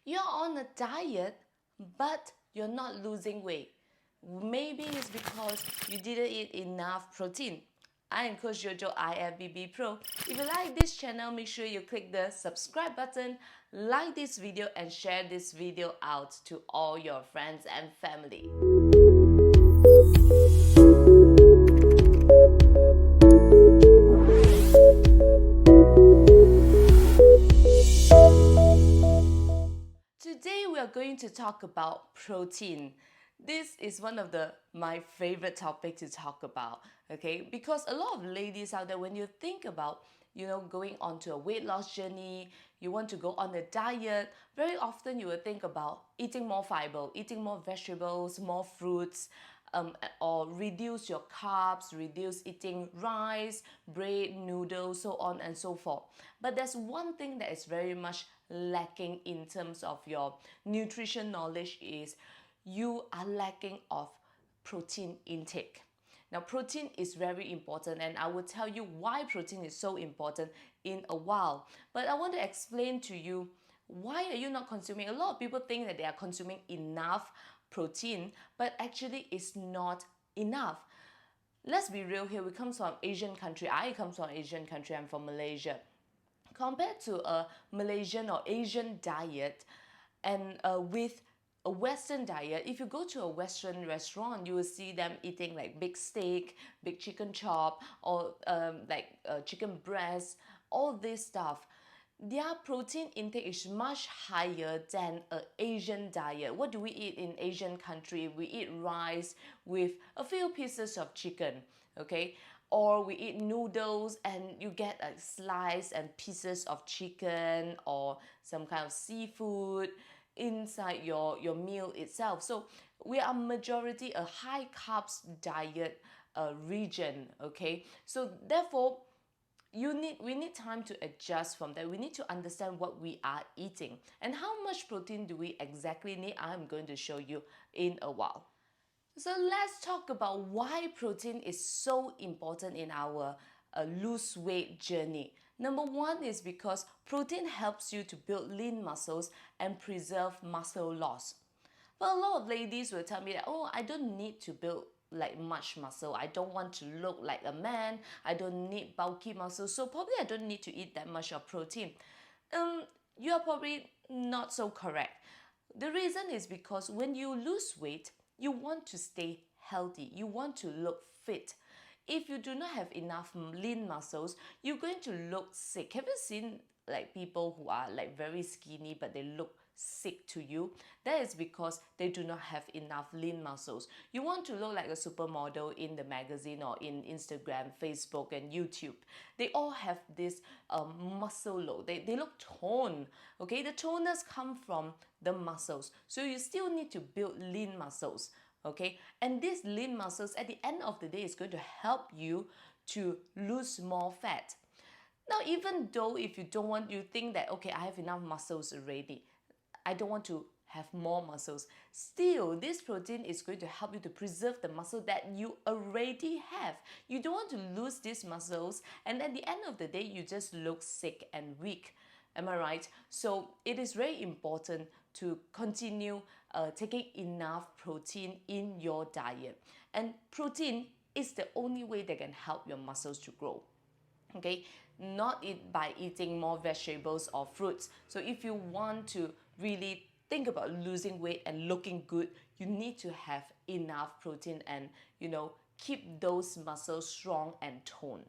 You're on a diet, but you're not losing weight. Maybe it's because you didn't eat enough protein. I am Coach Jojo, IFBB Pro. If you like this channel, make sure you click the subscribe button, like this video, and share this video out to all your friends and family. Today we are going to talk about protein. This is one of my favorite topic to talk about, okay? Because a lot of ladies out there, when you think about, going onto a weight loss journey, you want to go on a diet, very often you will think about eating more fiber, eating more vegetables, more fruits, or reduce your carbs, reduce eating rice, bread, noodles, so on and so forth. But there's one thing that is very much lacking in terms of your nutrition knowledge is you are lacking of protein intake. Now, protein is very important, and I will tell you why protein is so important in a while. But I want to explain to you, why are you not consuming? A lot of people think that they are consuming enough protein, but actually it's not enough. Let's be real here. We come from Asian country. I come from Asian country. I'm from Malaysia. Compared to a Malaysian or Asian diet, and with a Western diet, if you go to a Western restaurant, you will see them eating like big steak, big chicken chop, or chicken breast, all this stuff. Their protein intake is much higher than an Asian diet. What do we eat in Asian country? We eat rice with a few pieces of chicken, okay? Or we eat noodles and you get a slice and pieces of chicken or some kind of seafood inside your meal itself. So we are majority a high carbs diet region, okay? So therefore, we need time to adjust from that. We need to understand what we are eating and how much protein do we exactly need. I'm going to show you in a while. So let's talk about why protein is so important in our lose weight journey. Number one is because protein helps you to build lean muscles and preserve muscle loss. But a lot of ladies will tell me that, oh, I don't need to build like much muscle. I don't want to look like a man. I don't need bulky muscle. So probably I don't need to eat that much of protein. You are probably not so correct. The reason is because when you lose weight, you want to stay healthy. You want to look fit. If you do not have enough lean muscles, you're going to look sick. Have you seen like people who are like very skinny but they look sick to you? That is because they do not have enough lean muscles. You want to look like a supermodel in the magazine or in Instagram, Facebook and YouTube. They all have this muscle look. They look toned, okay? The toners come from the muscles. So you still need to build lean muscles, okay? And these lean muscles at the end of the day is going to help you to lose more fat. Now, even though if you don't want, you think that, okay, I have enough muscles already, I don't want to have more muscles. Still, this protein is going to help you to preserve the muscle that you already have. You don't want to lose these muscles, and at the end of the day, you just look sick and weak. Am I right? So it is very important to continue taking enough protein in your diet. And protein is the only way that can help your muscles to grow. Okay, not by eating more vegetables or fruits. So if you want to really think about losing weight and looking good, you need to have enough protein and keep those muscles strong and toned.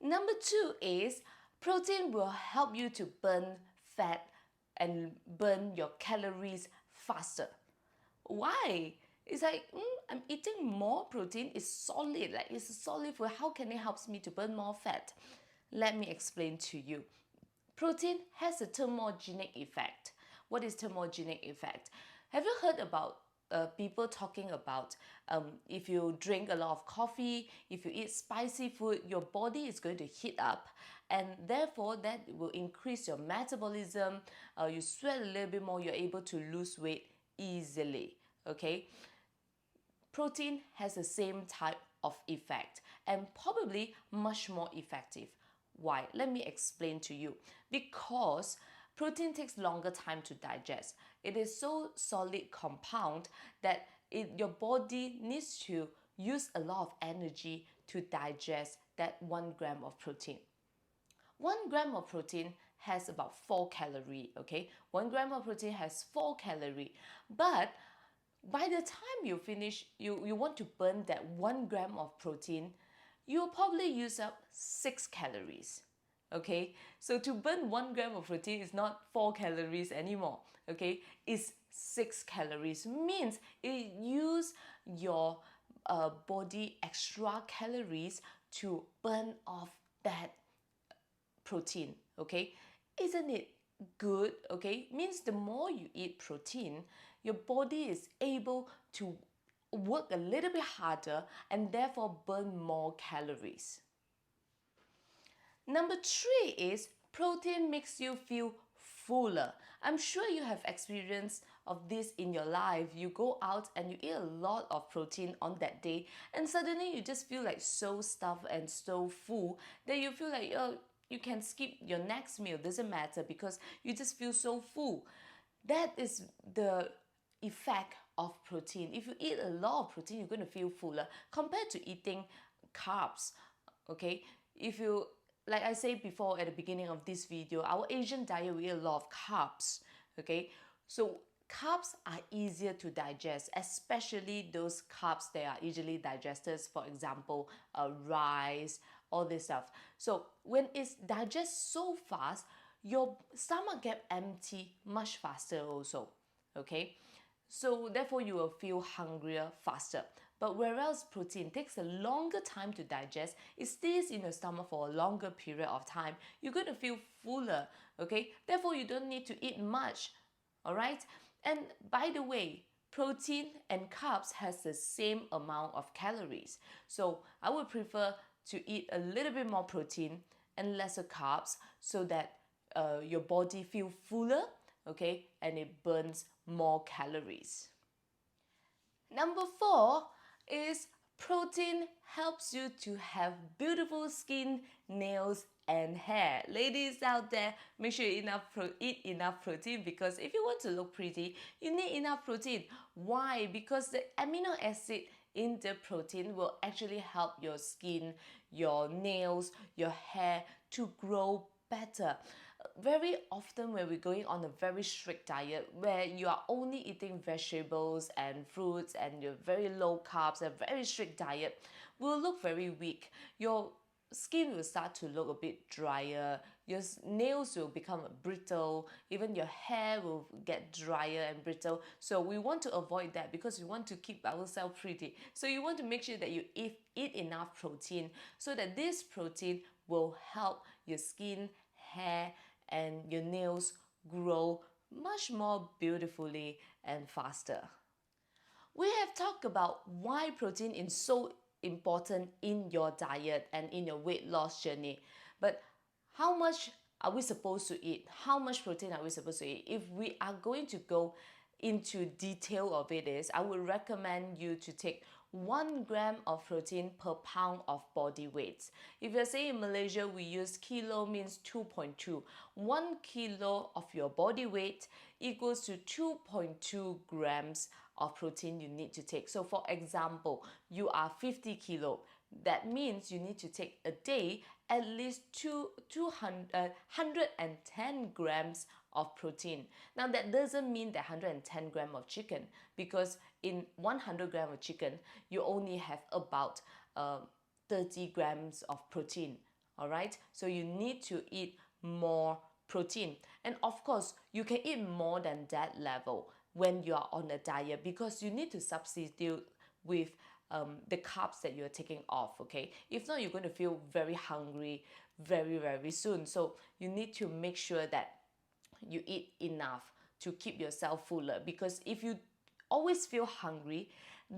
Number two is protein will help you to burn fat and burn your calories faster. Why? It's like, I'm eating more protein. It's solid, like it's a solid food. How can it help me to burn more fat? Let me explain to you. Protein has a thermogenic effect. What is thermogenic effect? Have you heard about people talking about if you drink a lot of coffee, if you eat spicy food, your body is going to heat up, and therefore that will increase your metabolism. You sweat a little bit more, you're able to lose weight easily. Okay, protein has the same type of effect and probably much more effective. Why? Let me explain to you. Because protein takes longer time to digest. It is so solid compound that your body needs to use a lot of energy to digest that 1 gram of protein. 1 gram of protein has about 4 calories, okay? 1 gram of protein has 4 calories. But by the time you finish, you want to burn that 1 gram of protein, you'll probably use up 6 calories. Okay, so to burn 1 gram of protein is not 4 calories anymore. Okay, it's 6 calories. Means it use your body extra calories to burn off that protein. Okay, isn't it good? Okay, means the more you eat protein, your body is able to work a little bit harder and therefore burn more calories. Number 3 is protein makes you feel fuller. I'm sure you have experience of this in your life. You go out and you eat a lot of protein on that day, and suddenly you just feel like so stuffed and so full that you feel like you can skip your next meal. Doesn't matter because you just feel so full. That is the effect of protein. If you eat a lot of protein, you're going to feel fuller compared to eating carbs. Okay, if you, like I said before at the beginning of this video, our Asian diet, we eat a lot of carbs. Okay, so carbs are easier to digest, especially those carbs that are easily digested. For example, rice, all this stuff. So when it's digested so fast, your stomach get empty much faster also. Okay, so therefore you will feel hungrier faster. But whereas protein takes a longer time to digest, it stays in your stomach for a longer period of time, you're going to feel fuller. Okay, therefore you don't need to eat much. All right, and by the way, protein and carbs has the same amount of calories. So I would prefer to eat a little bit more protein and lesser carbs so that your body feel fuller, okay, and it burns more calories. Number 4 is protein helps you to have beautiful skin, nails, and hair. Ladies out there, make sure you eat enough protein, because if you want to look pretty, you need enough protein. Why? Because the amino acid in the protein will actually help your skin, your nails, your hair to grow better. Very often when we're going on a very strict diet where you are only eating vegetables and fruits and you're very low carbs, a very strict diet, will look very weak. Your skin will start to look a bit drier, your nails will become brittle, even your hair will get drier and brittle. So we want to avoid that because we want to keep ourselves pretty. So you want to make sure that you eat enough protein so that this protein will help your skin, hair, and your nails grow much more beautifully and faster. We have talked about why protein is so important in your diet and in your weight loss journey. But how much are we supposed to eat? How much protein are we supposed to eat? If we are going to go into detail of it is, I would recommend you to take 1 gram of protein per pound of body weight. If you're saying in Malaysia we use kilo, means 2.2. 1 kilo of your body weight equals to 2.2 grams of protein you need to take. So for example, you are 50 kilo. That means you need to take a day at least 110 grams of protein. Now that doesn't mean that 110 grams of chicken, because in 100 grams of chicken, you only have about 30 grams of protein. All right, so you need to eat more protein. And of course, you can eat more than that level when you are on a diet, because you need to substitute with the carbs that you're taking off, okay? If not, you're going to feel very hungry very soon. So you need to make sure that you eat enough to keep yourself fuller, because if you always feel hungry,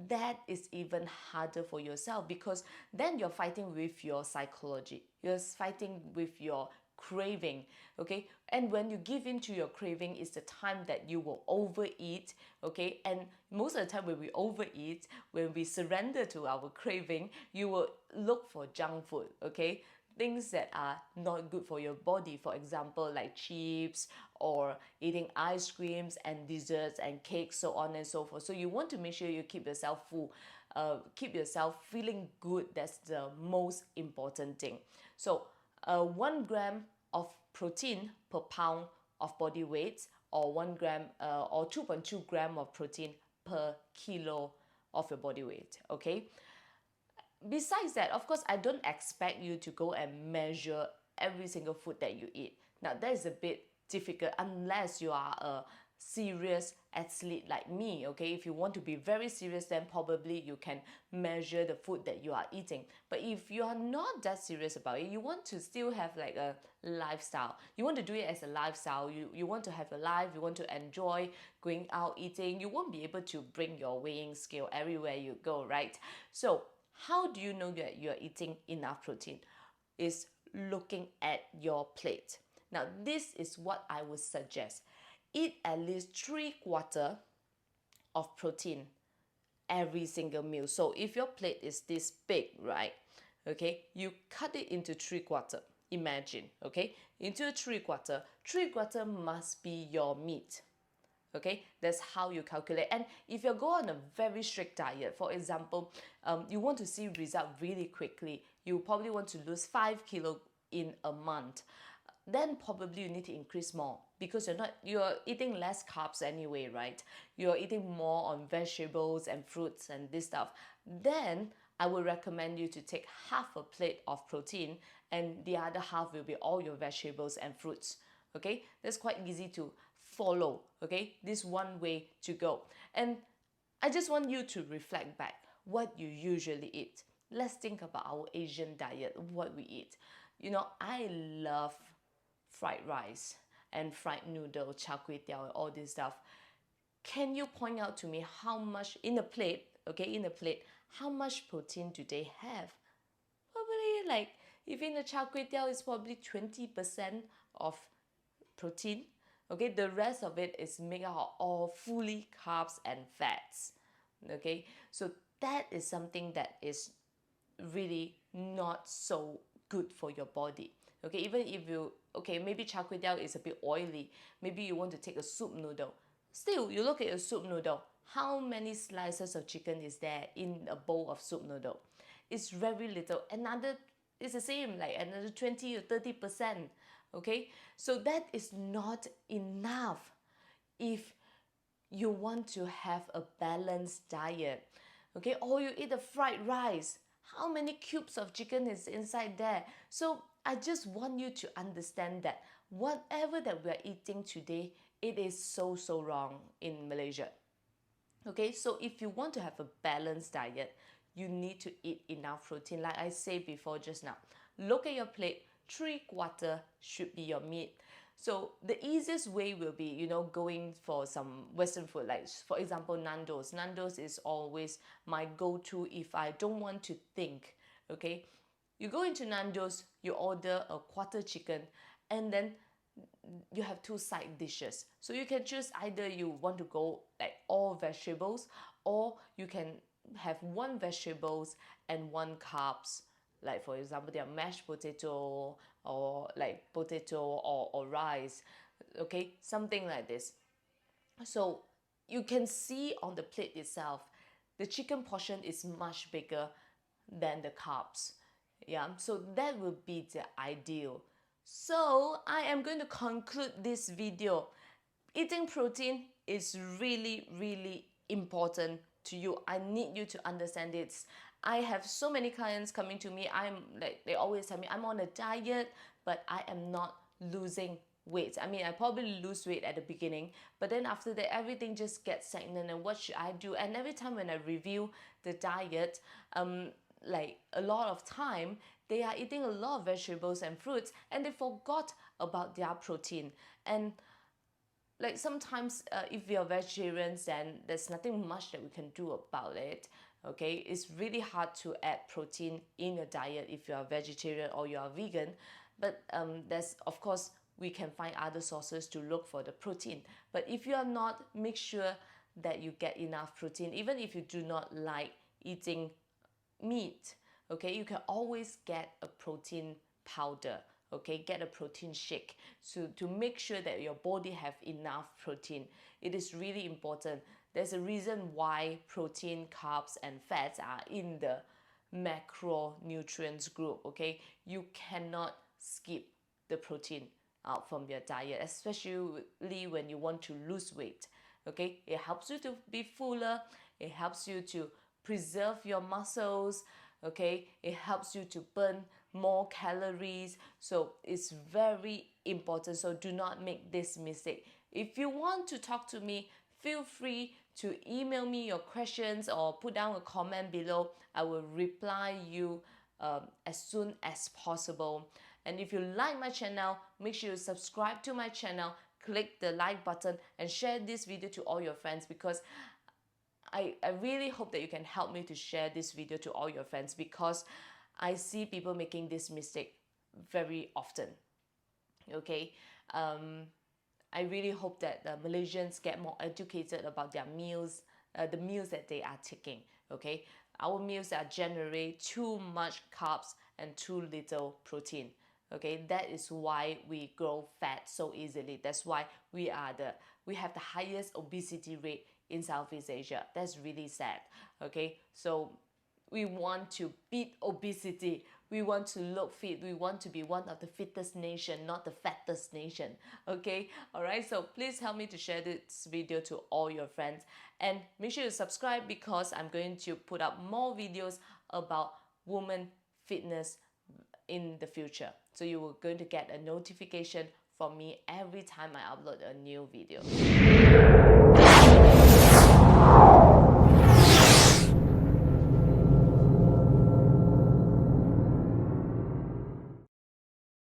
that is even harder for yourself, because then you're fighting with your psychology, you're fighting with your craving, okay? And when you give in to your craving is the time that you will overeat, okay? And most of the time when we overeat, when we surrender to our craving, you will look for junk food, okay? Things that are not good for your body, for example, like chips or eating ice creams and desserts and cakes, so on and so forth. So you want to make sure you keep yourself full, keep yourself feeling good. That's the most important thing. So 1 gram of protein per pound of body weight, or 1 gram or 2.2 gram of protein per kilo of your body weight. Okay, besides that, of course, I don't expect you to go and measure every single food that you eat. Now, that is a bit difficult unless you are a serious athlete like me. Okay, if you want to be very serious, then probably you can measure the food that you are eating. But if you are not that serious about it, you want to still have like a lifestyle, you want to do it as a lifestyle, you want to have a life, you want to enjoy going out eating, you won't be able to bring your weighing scale everywhere you go, right? So how do you know that you're eating enough protein? Is looking at your plate. Now, this is what I would suggest. Eat at least 3/4 of protein every single meal. So if your plate is this big, right? Okay, you cut it into 3/4. Imagine, okay, into 3/4. 3/4 must be your meat. Okay, that's how you calculate. And if you go on a very strict diet, for example, you want to see result really quickly, you probably want to lose 5 kilo in a month, then probably you need to increase more, because you're eating less carbs anyway, right? You're eating more on vegetables and fruits and this stuff. Then I would recommend you to take half a plate of protein, and the other half will be all your vegetables and fruits. Okay, that's quite easy to follow. Okay, this one way to go. And I just want you to reflect back what you usually eat. Let's think about our Asian diet, what we eat. I love fried rice and fried noodle, char kway teow, and all this stuff. Can you point out to me how much in a plate, okay, in a plate, how much protein do they have? Probably like, if in the char kway teow, it's probably 20% of protein. Okay, the rest of it is made out of all fully carbs and fats. Okay, so that is something that is really not so good for your body. Okay, even if you, okay, maybe char kway teow is a bit oily, maybe you want to take a soup noodle. Still, you look at a soup noodle, how many slices of chicken is there in a bowl of soup noodle? It's very little. It's the same, like another 20 or 30%. Okay, so that is not enough if you want to have a balanced diet. Okay, or you eat a fried rice, how many cubes of chicken is inside there? So I just want you to understand that whatever that we're eating today, it is so wrong in Malaysia. Okay, so if you want to have a balanced diet, you need to eat enough protein. Like I said before just now, look at your plate, 3/4 should be your meat. So the easiest way will be, going for some Western food, like for example, Nando's. Nando's is always my go-to if I don't want to think. Okay, you go into Nando's, you order a quarter chicken, and then you have 2 side dishes. So you can choose, either you want to go like all vegetables, or you can have 1 vegetables and 1 carbs. Like for example, they are mashed potato, or like potato, or rice. Okay, something like this. So you can see on the plate itself, the chicken portion is much bigger than the carbs. Yeah, so that would be the ideal. So I am going to conclude this video. Eating protein is really important to you. I need you to understand it. I have so many clients coming to me. They always tell me, I'm on a diet, but I am not losing weight. I mean, I probably lose weight at the beginning, but then after that, everything just gets stagnant. And what should I do? And every time when I review the diet, like a lot of time, they are eating a lot of vegetables and fruits, and they forgot about their protein. And like sometimes, if we are vegetarians, then there's nothing much that we can do about it. Okay, it's really hard to add protein in your diet if you are vegetarian or you are vegan. But there's, of course, we can find other sources to look for the protein. But if you are not, make sure that you get enough protein. Even if you do not like eating meat, okay, you can always get a protein powder. Okay, get a protein shake to make sure that your body have enough protein. It is really important. There's a reason why protein, carbs, and fats are in the macronutrients group. Okay, you cannot skip the protein out from your diet, especially when you want to lose weight. Okay, it helps you to be fuller, it helps you to preserve your muscles. Okay, it helps you to burn more calories, so it's very important. So do not make this mistake. If you want to talk to me, feel free to email me your questions or put down a comment below. I will reply you as soon as possible. And if you like my channel, make sure you subscribe to my channel, click the like button, and share this video to all your friends, because I really hope that you can help me to share this video to all your friends, because I see people making this mistake very often. Okay, I really hope that the Malaysians get more educated about their meals, the meals that they are taking. Okay, our meals are generate too much carbs and too little protein. Okay, that is why we grow fat so easily. That's why we have the highest obesity rate in Southeast Asia. That's really sad. Okay, so we want to beat obesity. We want to look fit. We want to be one of the fittest nation, not the fattest nation. Okay, all right. So please help me to share this video to all your friends, and make sure you subscribe, because I'm going to put up more videos about women fitness in the future. So you are going to get a notification from me every time I upload a new video.